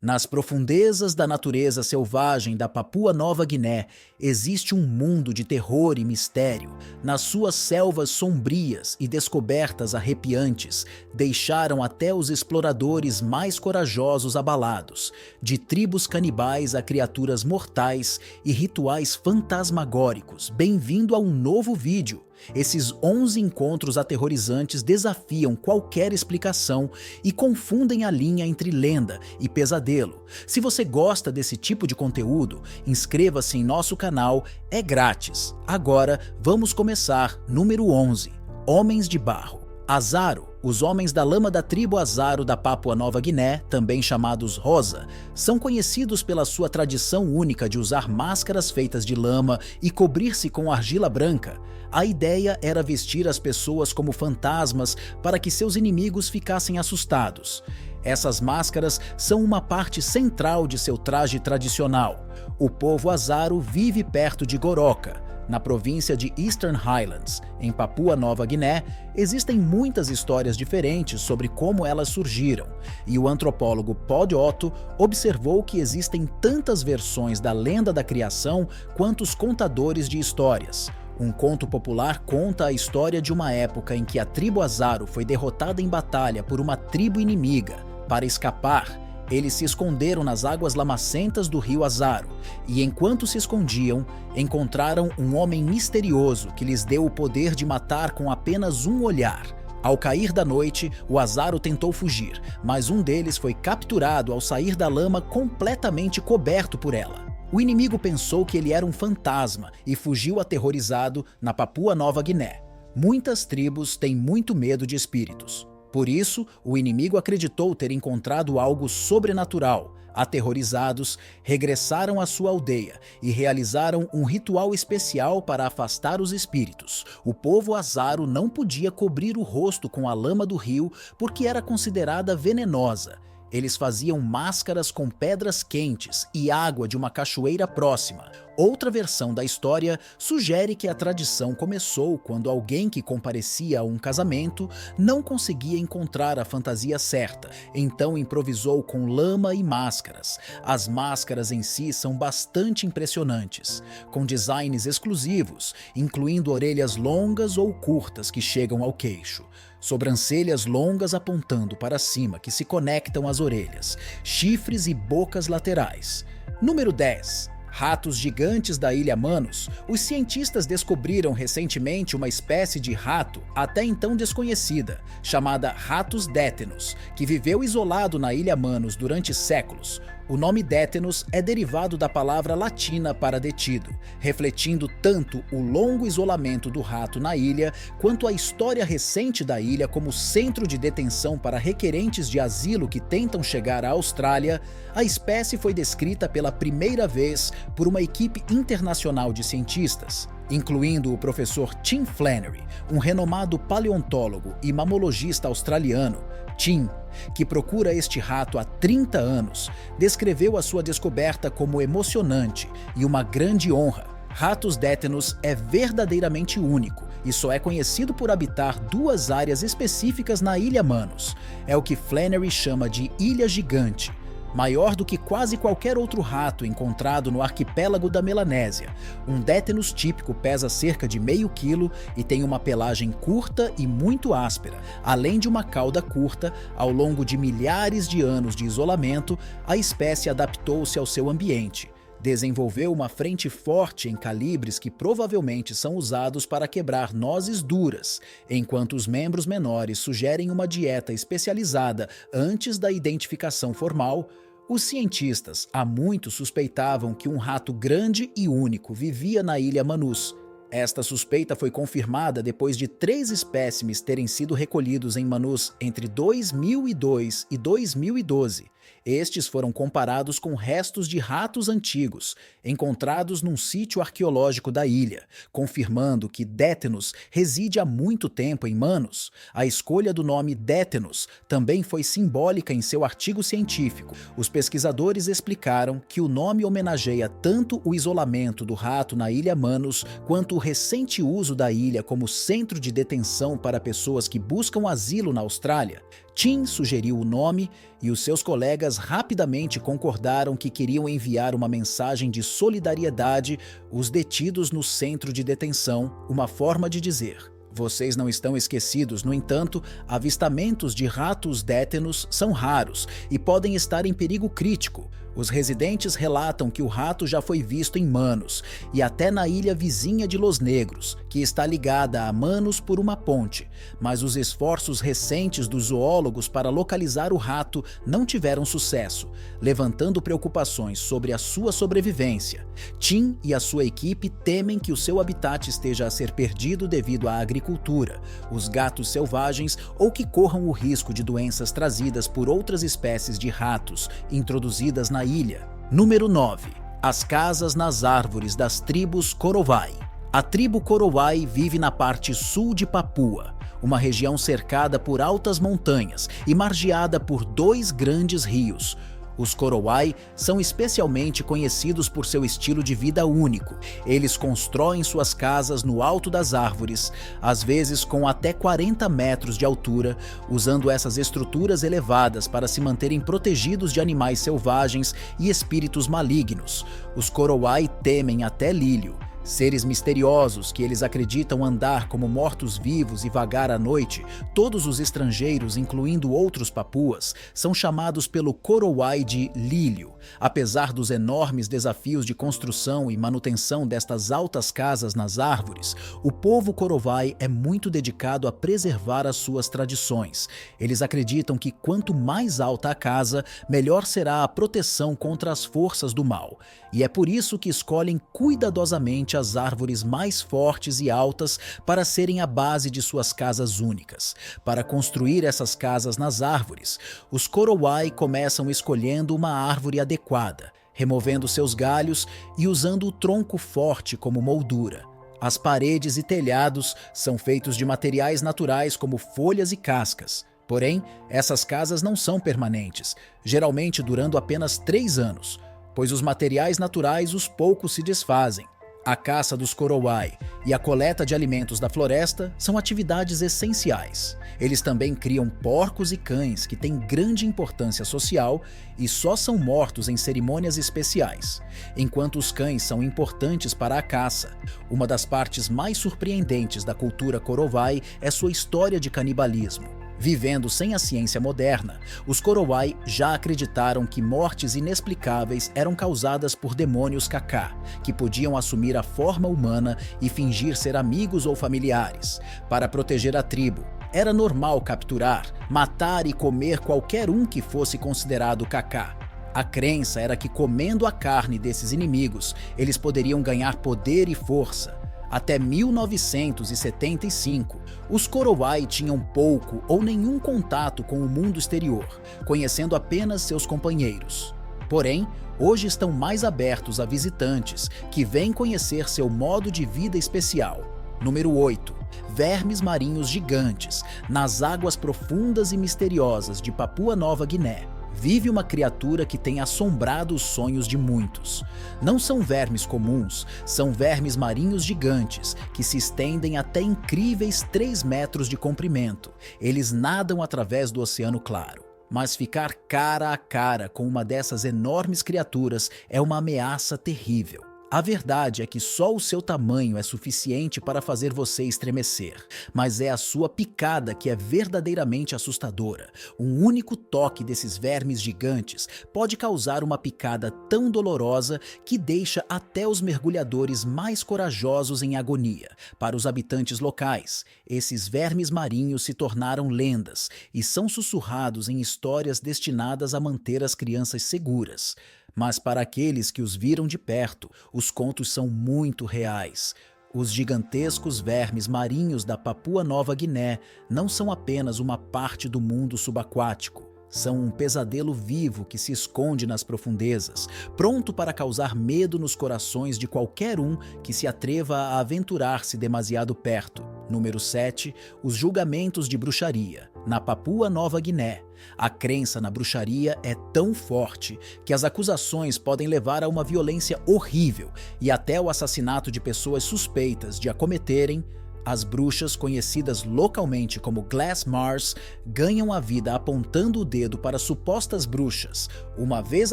Nas profundezas da natureza selvagem da Papua Nova Guiné, existe um mundo de terror e mistério. Nas suas selvas sombrias e descobertas arrepiantes, deixaram até os exploradores mais corajosos abalados, de tribos canibais a criaturas mortais e rituais fantasmagóricos. Bem-vindo a um novo vídeo. Esses 11 encontros aterrorizantes desafiam qualquer explicação e confundem a linha entre lenda e pesadelo. Se você gosta desse tipo de conteúdo, inscreva-se em nosso canal, é grátis. Agora, vamos começar. Número 11. Homens de Barro. Azaro. Os homens da lama da tribo Azaro da Papua Nova Guiné, também chamados Rosa, são conhecidos pela sua tradição única de usar máscaras feitas de lama e cobrir-se com argila branca. A ideia era vestir as pessoas como fantasmas para que seus inimigos ficassem assustados. Essas máscaras são uma parte central de seu traje tradicional. O povo Azaro vive perto de Goroka, na província de Eastern Highlands, em Papua Nova Guiné. Existem muitas histórias diferentes sobre como elas surgiram, e o antropólogo Pod Otto observou que existem tantas versões da lenda da criação quanto os contadores de histórias. Um conto popular conta a história de uma época em que a tribo Azaro foi derrotada em batalha por uma tribo inimiga. Para escapar, eles se esconderam nas águas lamacentas do rio Azaro, e enquanto se escondiam, encontraram um homem misterioso que lhes deu o poder de matar com apenas um olhar. Ao cair da noite, o Azaro tentou fugir, mas um deles foi capturado ao sair da lama completamente coberto por ela. O inimigo pensou que ele era um fantasma e fugiu aterrorizado na Papua Nova Guiné. Muitas tribos têm muito medo de espíritos. Por isso, o inimigo acreditou ter encontrado algo sobrenatural. Aterrorizados, regressaram à sua aldeia e realizaram um ritual especial para afastar os espíritos. O povo Azaro não podia cobrir o rosto com a lama do rio porque era considerada venenosa. Eles faziam máscaras com pedras quentes e água de uma cachoeira próxima. Outra versão da história sugere que a tradição começou quando alguém que comparecia a um casamento não conseguia encontrar a fantasia certa, então improvisou com lama e máscaras. As máscaras em si são bastante impressionantes, com designs exclusivos, incluindo orelhas longas ou curtas que chegam ao queixo, sobrancelhas longas apontando para cima que se conectam às orelhas, chifres e bocas laterais. Número 10. Ratos gigantes da Ilha Manus. Os cientistas descobriram recentemente uma espécie de rato até então desconhecida, chamada Ratus detenus, que viveu isolado na Ilha Manus durante séculos. O nome détenus é derivado da palavra latina para detido, refletindo tanto o longo isolamento do rato na ilha, quanto a história recente da ilha como centro de detenção para requerentes de asilo que tentam chegar à Austrália. A espécie foi descrita pela primeira vez por uma equipe internacional de cientistas, incluindo o professor Tim Flannery, um renomado paleontólogo e mamologista australiano. Tim, que procura este rato há 30 anos, descreveu a sua descoberta como emocionante e uma grande honra. Ratus detenus é verdadeiramente único e só é conhecido por habitar duas áreas específicas na Ilha Manus. É o que Flannery chama de Ilha Gigante, maior do que quase qualquer outro rato encontrado no arquipélago da Melanésia. Um détenus típico pesa cerca de meio quilo e tem uma pelagem curta e muito áspera. Além de uma cauda curta, ao longo de milhares de anos de isolamento, a espécie adaptou-se ao seu ambiente. Desenvolveu uma frente forte em calibres que provavelmente são usados para quebrar nozes duras, enquanto os membros menores sugerem uma dieta especializada antes da identificação formal. Os cientistas há muito suspeitavam que um rato grande e único vivia na Ilha Manus. Esta suspeita foi confirmada depois de 3 espécimes terem sido recolhidos em Manus entre 2002 e 2012. Estes foram comparados com restos de ratos antigos, encontrados num sítio arqueológico da ilha, confirmando que Détenus reside há muito tempo em Manus. A escolha do nome Détenus também foi simbólica em seu artigo científico. Os pesquisadores explicaram que o nome homenageia tanto o isolamento do rato na Ilha Manus, quanto o recente uso da ilha como centro de detenção para pessoas que buscam asilo na Austrália. Tim sugeriu o nome e os seus colegas rapidamente concordaram que queriam enviar uma mensagem de solidariedade aos detidos no centro de detenção, uma forma de dizer: vocês não estão esquecidos. No entanto, avistamentos de ratos détenos são raros e podem estar em perigo crítico. Os residentes relatam que o rato já foi visto em Manos e até na ilha vizinha de Los Negros, que está ligada a Manos por uma ponte, mas os esforços recentes dos zoólogos para localizar o rato não tiveram sucesso, levantando preocupações sobre a sua sobrevivência. Tim e a sua equipe temem que o seu habitat esteja a ser perdido devido à agricultura, os gatos selvagens ou que corram o risco de doenças trazidas por outras espécies de ratos introduzidas na ilha. Número 9. As casas nas árvores das tribos Korowai. A tribo Korowai vive na parte sul de Papua, uma região cercada por altas montanhas e margeada por 2 grandes rios. Os Korowai são especialmente conhecidos por seu estilo de vida único. Eles constroem suas casas no alto das árvores, às vezes com até 40 metros de altura, usando essas estruturas elevadas para se manterem protegidos de animais selvagens e espíritos malignos. Os Korowai temem até Lílio, seres misteriosos que eles acreditam andar como mortos-vivos e vagar à noite. Todos os estrangeiros, incluindo outros papuas, são chamados pelo Korowai de Lílio. Apesar dos enormes desafios de construção e manutenção destas altas casas nas árvores, o povo Korowai é muito dedicado a preservar as suas tradições. Eles acreditam que quanto mais alta a casa, melhor será a proteção contra as forças do mal. E é por isso que escolhem cuidadosamente as árvores mais fortes e altas para serem a base de suas casas únicas. Para construir essas casas nas árvores, os Korowai começam escolhendo uma árvore adequada, removendo seus galhos e usando o tronco forte como moldura. As paredes e telhados são feitos de materiais naturais como folhas e cascas. Porém, essas casas não são permanentes, geralmente durando apenas 3 anos, pois os materiais naturais os poucos se desfazem. A caça dos Korowai e a coleta de alimentos da floresta são atividades essenciais. Eles também criam porcos e cães que têm grande importância social e só são mortos em cerimônias especiais, enquanto os cães são importantes para a caça. Uma das partes mais surpreendentes da cultura Korowai é sua história de canibalismo. Vivendo sem a ciência moderna, os Korowai já acreditaram que mortes inexplicáveis eram causadas por demônios Kaká, que podiam assumir a forma humana e fingir ser amigos ou familiares. Para proteger a tribo, era normal capturar, matar e comer qualquer um que fosse considerado Kaká. A crença era que comendo a carne desses inimigos, eles poderiam ganhar poder e força. Até 1975, os Korowai tinham pouco ou nenhum contato com o mundo exterior, conhecendo apenas seus companheiros. Porém, hoje estão mais abertos a visitantes que vêm conhecer seu modo de vida especial. Número 8. Vermes marinhos gigantes. Nas águas profundas e misteriosas de Papua Nova Guiné, vive uma criatura que tem assombrado os sonhos de muitos. Não são vermes comuns, são vermes marinhos gigantes, que se estendem até incríveis 3 metros de comprimento. Eles nadam através do oceano claro. Mas ficar cara a cara com uma dessas enormes criaturas é uma ameaça terrível. A verdade é que só o seu tamanho é suficiente para fazer você estremecer, mas é a sua picada que é verdadeiramente assustadora. Um único toque desses vermes gigantes pode causar uma picada tão dolorosa que deixa até os mergulhadores mais corajosos em agonia. Para os habitantes locais, esses vermes marinhos se tornaram lendas e são sussurrados em histórias destinadas a manter as crianças seguras. Mas para aqueles que os viram de perto, os contos são muito reais. Os gigantescos vermes marinhos da Papua Nova Guiné não são apenas uma parte do mundo subaquático. São um pesadelo vivo que se esconde nas profundezas, pronto para causar medo nos corações de qualquer um que se atreva a aventurar-se demasiado perto. Número 7. Os julgamentos de bruxaria. Na Papua Nova Guiné, a crença na bruxaria é tão forte que as acusações podem levar a uma violência horrível e até o assassinato de pessoas suspeitas de a cometerem. As bruxas, conhecidas localmente como Glass Mars, ganham a vida apontando o dedo para supostas bruxas. Uma vez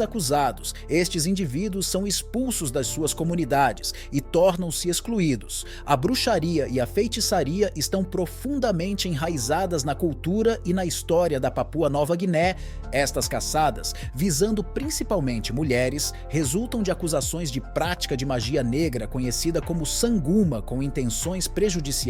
acusados, estes indivíduos são expulsos das suas comunidades e tornam-se excluídos. A bruxaria e a feitiçaria estão profundamente enraizadas na cultura e na história da Papua Nova Guiné. Estas caçadas, visando principalmente mulheres, resultam de acusações de prática de magia negra conhecida como sanguma com intenções prejudiciais.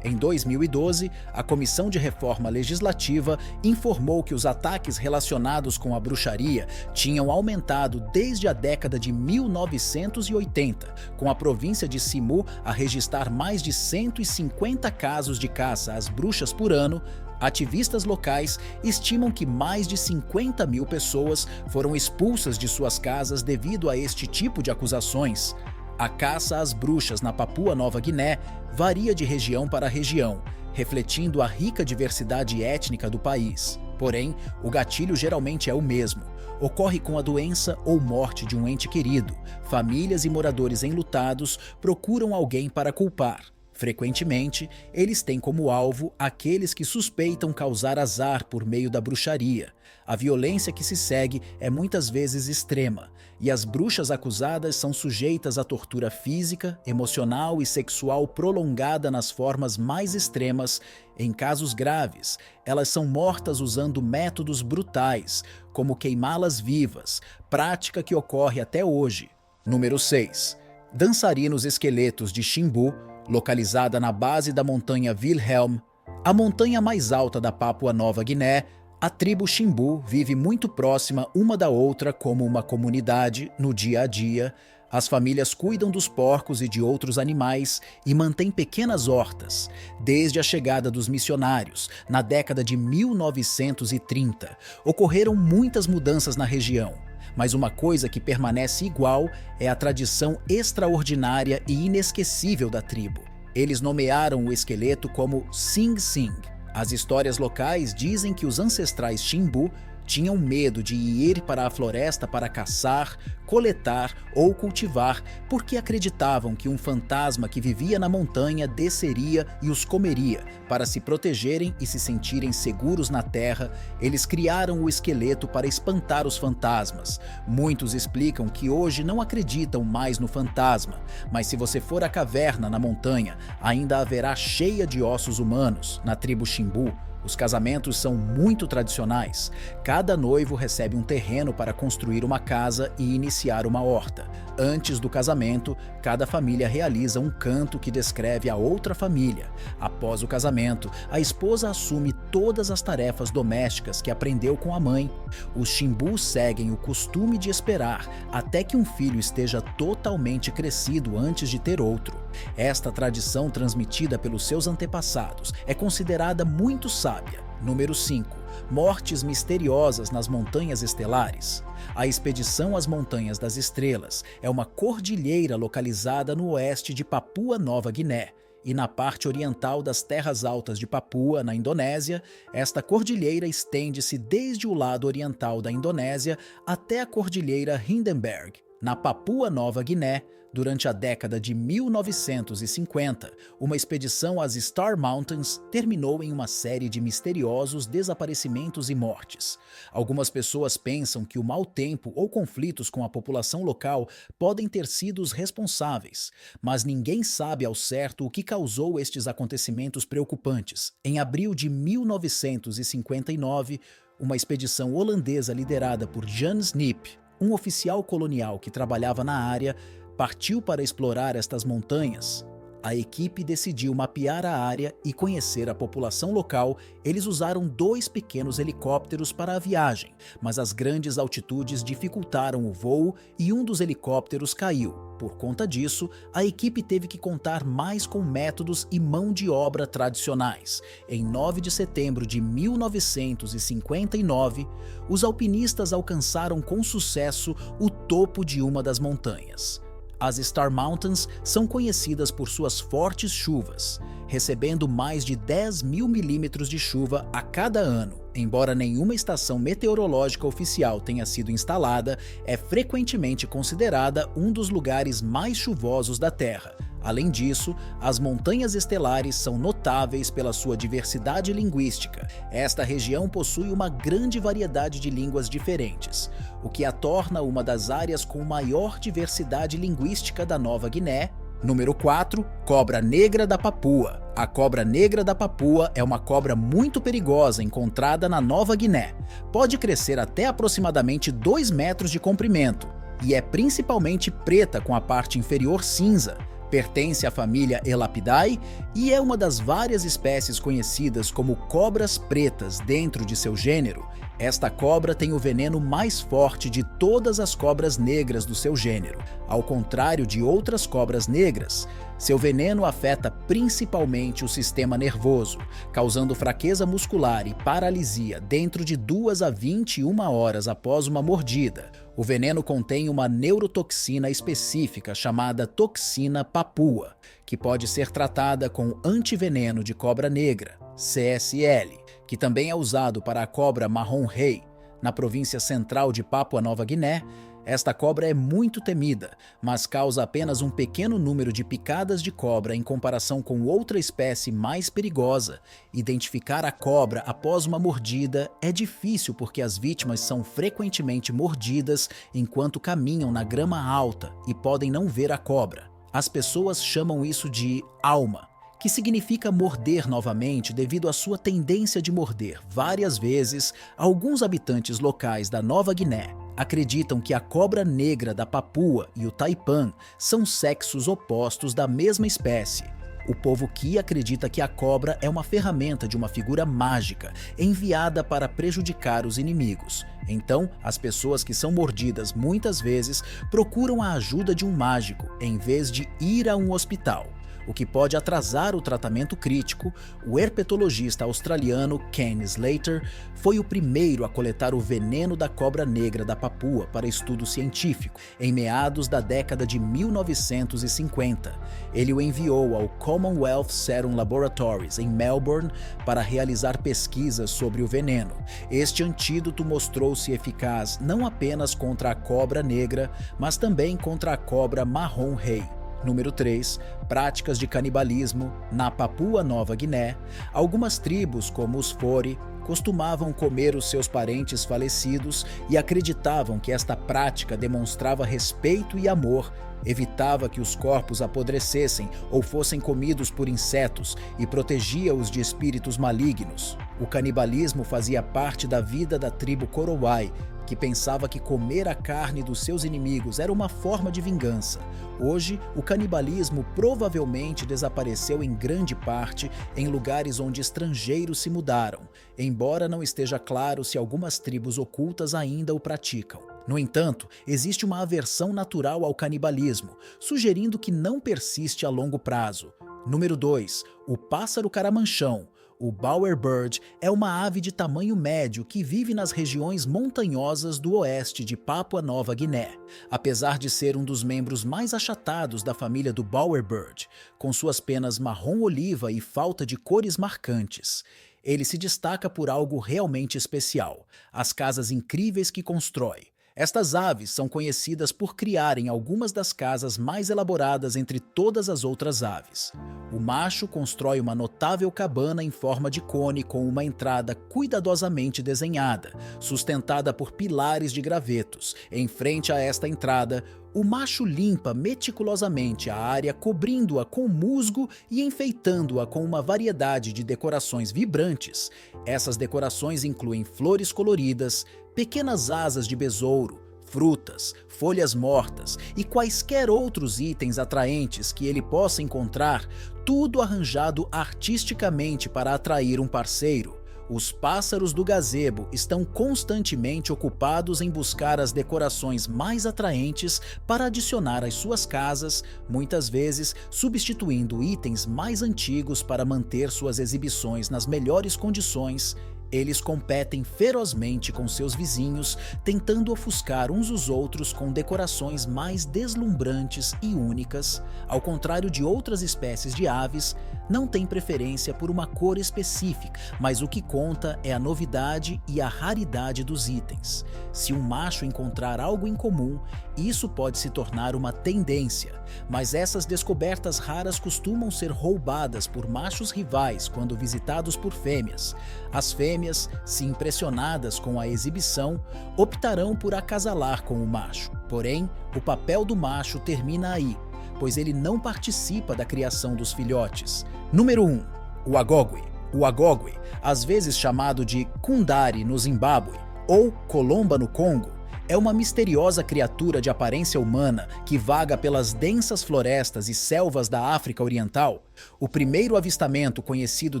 Em 2012, a Comissão de Reforma Legislativa informou que os ataques relacionados com a bruxaria tinham aumentado desde a década de 1980, com a província de Simu a registrar mais de 150 casos de caça às bruxas por ano. Ativistas locais estimam que mais de 50 mil pessoas foram expulsas de suas casas devido a este tipo de acusações. A caça às bruxas na Papua Nova Guiné varia de região para região, refletindo a rica diversidade étnica do país. Porém, o gatilho geralmente é o mesmo. Ocorre com a doença ou morte de um ente querido. Famílias e moradores enlutados procuram alguém para culpar. Frequentemente, eles têm como alvo aqueles que suspeitam causar azar por meio da bruxaria. A violência que se segue é muitas vezes extrema, e as bruxas acusadas são sujeitas a tortura física, emocional e sexual prolongada nas formas mais extremas. Em casos graves, elas são mortas usando métodos brutais, como queimá-las vivas, prática que ocorre até hoje. Número 6. Dançarinos esqueletos de Chimbu, localizada na base da montanha Wilhelm, a montanha mais alta da Papua Nova Guiné. A tribo Chimbu vive muito próxima uma da outra como uma comunidade no dia a dia. As famílias cuidam dos porcos e de outros animais e mantêm pequenas hortas. Desde a chegada dos missionários, na década de 1930, ocorreram muitas mudanças na região. Mas uma coisa que permanece igual é a tradição extraordinária e inesquecível da tribo. Eles nomearam o esqueleto como Sing Sing. As histórias locais dizem que os ancestrais Chimbu tinham medo de ir para a floresta para caçar, coletar ou cultivar, porque acreditavam que um fantasma que vivia na montanha desceria e os comeria. Para se protegerem e se sentirem seguros na terra, eles criaram o esqueleto para espantar os fantasmas. Muitos explicam que hoje não acreditam mais no fantasma, mas se você for à caverna na montanha, ainda haverá cheia de ossos humanos. Na tribo Chimbu, os casamentos são muito tradicionais. Cada noivo recebe um terreno para construir uma casa e iniciar uma horta. Antes do casamento, cada família realiza um canto que descreve a outra família. Após o casamento, a esposa assume todas as tarefas domésticas que aprendeu com a mãe. Os Chimbu seguem o costume de esperar até que um filho esteja totalmente crescido antes de ter outro. Esta tradição transmitida pelos seus antepassados é considerada muito sábia. Número 5. Mortes misteriosas nas Montanhas Estelares. A expedição às Montanhas das Estrelas é uma cordilheira localizada no oeste de Papua Nova Guiné e na parte oriental das Terras Altas de Papua, na Indonésia. Esta cordilheira estende-se desde o lado oriental da Indonésia até a cordilheira Hindenburg, na Papua Nova Guiné. Durante a década de 1950, uma expedição às Star Mountains terminou em uma série de misteriosos desaparecimentos e mortes. Algumas pessoas pensam que o mau tempo ou conflitos com a população local podem ter sido os responsáveis, mas ninguém sabe ao certo o que causou estes acontecimentos preocupantes. Em abril de 1959, uma expedição holandesa liderada por Jan Snip, um oficial colonial que trabalhava na área, partiu para explorar estas montanhas. A equipe decidiu mapear a área e conhecer a população local. Eles usaram 2 pequenos helicópteros para a viagem, mas as grandes altitudes dificultaram o voo e um dos helicópteros caiu. Por conta disso, a equipe teve que contar mais com métodos e mão de obra tradicionais. Em 9 de setembro de 1959, os alpinistas alcançaram com sucesso o topo de uma das montanhas. As Star Mountains são conhecidas por suas fortes chuvas, recebendo mais de 10 mil milímetros de chuva a cada ano. Embora nenhuma estação meteorológica oficial tenha sido instalada, é frequentemente considerada um dos lugares mais chuvosos da Terra. Além disso, as montanhas estelares são notáveis pela sua diversidade linguística. Esta região possui uma grande variedade de línguas diferentes, o que a torna uma das áreas com maior diversidade linguística da Nova Guiné. Número 4. Cobra negra da Papua. A cobra negra da Papua é uma cobra muito perigosa encontrada na Nova Guiné. Pode crescer até aproximadamente 2 metros de comprimento e é principalmente preta com a parte inferior cinza. Pertence à família Elapidae e é uma das várias espécies conhecidas como cobras pretas dentro de seu gênero. Esta cobra tem o veneno mais forte de todas as cobras negras do seu gênero. Ao contrário de outras cobras negras, seu veneno afeta principalmente o sistema nervoso, causando fraqueza muscular e paralisia dentro de 2 a 21 horas após uma mordida. O veneno contém uma neurotoxina específica chamada toxina papua, que pode ser tratada com antiveneno de cobra negra, CSL, que também é usado para a cobra marrom-rei. Na província central de Papua Nova Guiné, esta cobra é muito temida, mas causa apenas um pequeno número de picadas de cobra em comparação com outra espécie mais perigosa. Identificar a cobra após uma mordida é difícil porque as vítimas são frequentemente mordidas enquanto caminham na grama alta e podem não ver a cobra. As pessoas chamam isso de alma, que significa morder novamente devido à sua tendência de morder várias vezes. Alguns habitantes locais da Nova Guiné acreditam que a cobra negra da Papua e o taipan são sexos opostos da mesma espécie. O povo Ki acredita que a cobra é uma ferramenta de uma figura mágica enviada para prejudicar os inimigos. Então, as pessoas que são mordidas muitas vezes procuram a ajuda de um mágico em vez de ir a um hospital, o que pode atrasar o tratamento crítico. O herpetologista australiano Ken Slater foi o primeiro a coletar o veneno da cobra negra da Papua para estudo científico, em meados da década de 1950. Ele o enviou ao Commonwealth Serum Laboratories, em Melbourne, para realizar pesquisas sobre o veneno. Este antídoto mostrou-se eficaz não apenas contra a cobra negra, mas também contra a cobra marrom-rei. Número 3. Práticas de canibalismo. Na Papua Nova Guiné, algumas tribos, como os Fore, costumavam comer os seus parentes falecidos e acreditavam que esta prática demonstrava respeito e amor, evitava que os corpos apodrecessem ou fossem comidos por insetos e protegia-os de espíritos malignos. O canibalismo fazia parte da vida da tribo Korowai, que pensava que comer a carne dos seus inimigos era uma forma de vingança. Hoje, o canibalismo provavelmente desapareceu em grande parte em lugares onde estrangeiros se mudaram, embora não esteja claro se algumas tribos ocultas ainda o praticam. No entanto, existe uma aversão natural ao canibalismo, sugerindo que não persiste a longo prazo. Número 2. O pássaro caramanchão. O bowerbird é uma ave de tamanho médio que vive nas regiões montanhosas do oeste de Papua Nova Guiné. Apesar de ser um dos membros mais achatados da família do bowerbird, com suas penas marrom-oliva e falta de cores marcantes, ele se destaca por algo realmente especial: as casas incríveis que constrói. Estas aves são conhecidas por criarem algumas das casas mais elaboradas entre todas as outras aves. O macho constrói uma notável cabana em forma de cone com uma entrada cuidadosamente desenhada, sustentada por pilares de gravetos. Em frente a esta entrada, o macho limpa meticulosamente a área, cobrindo-a com musgo e enfeitando-a com uma variedade de decorações vibrantes. Essas decorações incluem flores coloridas, pequenas asas de besouro, frutas, folhas mortas e quaisquer outros itens atraentes que ele possa encontrar, tudo arranjado artisticamente para atrair um parceiro. Os pássaros do gazebo estão constantemente ocupados em buscar as decorações mais atraentes para adicionar às suas casas, muitas vezes substituindo itens mais antigos para manter suas exibições nas melhores condições. Eles competem ferozmente com seus vizinhos, tentando ofuscar uns os outros com decorações mais deslumbrantes e únicas. Ao contrário de outras espécies de aves, não tem preferência por uma cor específica, mas o que conta é a novidade e a raridade dos itens. Se um macho encontrar algo em comum, isso pode se tornar uma tendência, mas essas descobertas raras costumam ser roubadas por machos rivais quando visitados por fêmeas. As fêmeas, se impressionadas com a exibição, optarão por acasalar com o macho. Porém, o papel do macho termina aí, pois ele não participa da criação dos filhotes. Número 1. O agogwe. O agogwe, às vezes chamado de kundari no Zimbábue ou colomba no Congo, é uma misteriosa criatura de aparência humana que vaga pelas densas florestas e selvas da África Oriental. O primeiro avistamento conhecido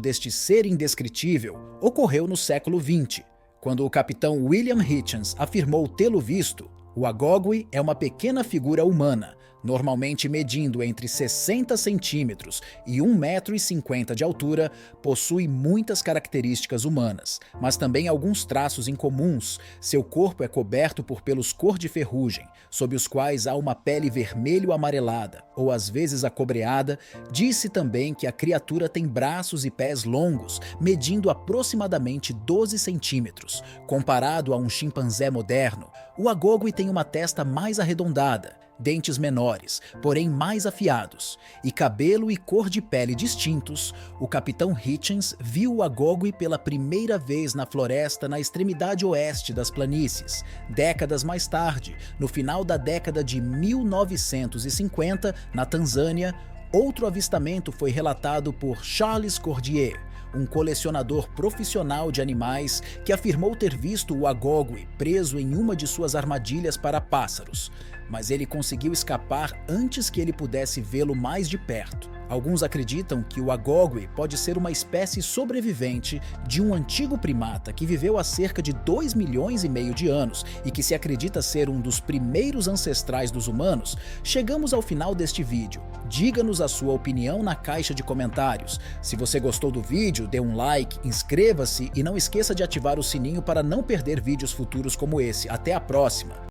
deste ser indescritível ocorreu no século XX, quando o capitão William Hitchens afirmou tê-lo visto. O agogwe é uma pequena figura humana, normalmente medindo entre 60 centímetros e 1,50 m de altura, possui muitas características humanas, mas também alguns traços incomuns. Seu corpo é coberto por pelos cor de ferrugem, sob os quais há uma pele vermelho-amarelada, ou às vezes acobreada. Disse também que a criatura tem braços e pés longos, medindo aproximadamente 12 centímetros. Comparado a um chimpanzé moderno, o agogwe tem uma testa mais arredondada, dentes menores, porém mais afiados, e cabelo e cor de pele distintos. O capitão Hitchens viu o agogwe pela primeira vez na floresta na extremidade oeste das planícies. Décadas mais tarde, no final da década de 1950, na Tanzânia, outro avistamento foi relatado por Charles Cordier, um colecionador profissional de animais que afirmou ter visto o agogwe preso em uma de suas armadilhas para pássaros, mas ele conseguiu escapar antes que ele pudesse vê-lo mais de perto. Alguns acreditam que o agogwe pode ser uma espécie sobrevivente de um antigo primata que viveu há cerca de 2,5 milhões de anos e que se acredita ser um dos primeiros ancestrais dos humanos. Chegamos ao final deste vídeo. Diga-nos a sua opinião na caixa de comentários. Se você gostou do vídeo, dê um like, inscreva-se e não esqueça de ativar o sininho para não perder vídeos futuros como esse. Até a próxima!